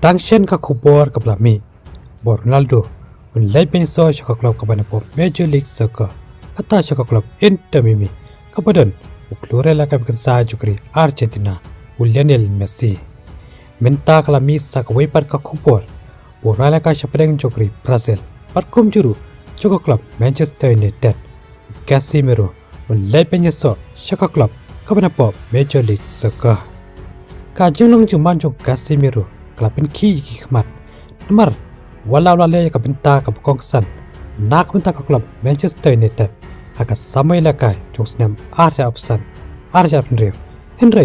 ตั้งเช่นกับคูบอร์กับลามีบอร์นัลโดวันเล่เป็นโซ่ชกกลับกับบันปอเมเจอร์ลีกซ็อกเกอร์กัตตาชกกลับอินเตอร์มิมีกับบัดนอุคลูเรล่ากับกันซาจุกรีอาร์เจนตินาอุลิอาเนลเมสซี่เมนตากลามีสักไว้ปัดกับคูบอร์บอร์นัลก็ชพเดงจุกรีบราซิลปัดคุมจูรุชกกลับแมนเชสเตอร์ยูไนเต็ดแคสซิเมโรวันเล่เป็นโซ่ชกกลับกับบันปอเมเจอร์ลีกซ็อกเกอร์การจึงลงจุมันจงแคสซิเมโรกลับเป็นขี้ขี้ขมัดนมารwalau lalaiกับเป็นตากับกองสันนักเป็นตากับคลับแมนเชสเตอร์ยูไนเต็ดหากสมัยละกายจงสนามอาร์เจอับสันอาร์เจอับเป็นเรียวเห็นไร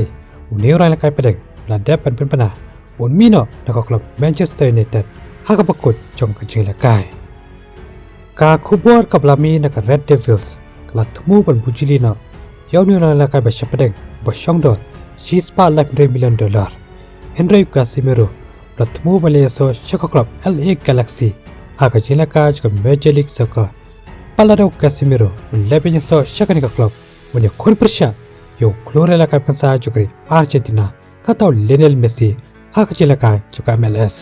วันนี้เราละกายเป็นเด็กหลังเด็บเป็นปัญหาวันมีโน่นักคลับแมนเชสเตอร์ยูไนเต็ดหากปรากฏจงกระเจิงละกายกาคูบอร์กับลามีนักเรดเดวิลส์กลัดทูบนบุจิลีน่ายาวนี้เราละกายแบบชับเป็นเด็กบชองดอนชีสปาร์$100 millionเห็นไรกาซิเมโรปลัดมูบาเลโซชักคลับ LA Galaxy หากจินละกาจกับ Major League Soccer ปาลาโดกาซิเมโรมันเล่เป็นโซชักนิกคลับมันยังคนประชาโยคลูเรลากับกันซาจุกรีอาร์เจนตินาก็ต่อเลเนลเมสซี่หากจินละกาจุกับ MLS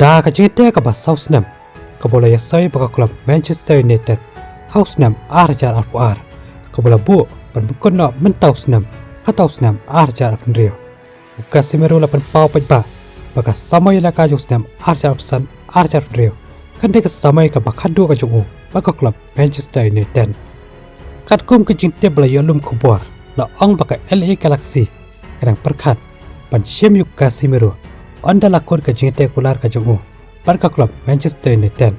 ดากจินเตะกับเซาส์แนมกับบอลยาไซบักคลับแมนเชสเตอร์ยูไนเต็ดเฮาส์แนมอาร์จาร์อาร์ปูอาร์กับบอลบูเป็นบุคคลนอกมันเตาส์แนมก็เตาส์แนมอาร์จาร์เป็นเรียวกาซิเมโรละเป็นเป้าไปบ้าbaka samay la ka josnam archer opsan archer rew kan de ka samay ka bakhadu ka jungu baka club Manchester United kat kum ka jingte bla yolum khubor la ong baka LA Galaxy kadang perkhat pan shem yuk Casemiro onda la kor ka jingte kular ka jungu baka club Manchester United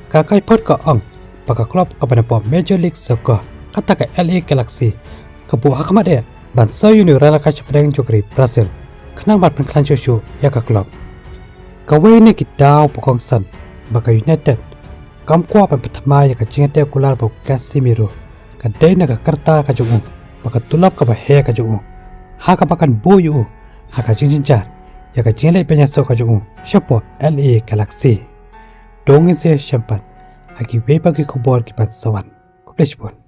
ka kai pot ka ong baka club ka bana po Major League Soccer kata ka LA Galaxy ka bu hakmade ban so uni rala ka chapdeng jogri Brazilขณะบัดเป็นคลันชูยากกลับกเวเนกิดาวปกองสันบักยูไนเต็ดกำกว่าเป็นปฐมายากจิงเตกุลาร์บกแกซิมิโรกันเดนักกรตากจุงบักตุลับกับเฮกจุงหากบักันบูยูหากจิงจาร์ยากจิงเลเป็นยาโซกจุงชปอ LA Galaxy ดงอินเซียแชมเปี้ยนหากเวบักกิคุบอร์กิปันสวรรค์กุเปชบอน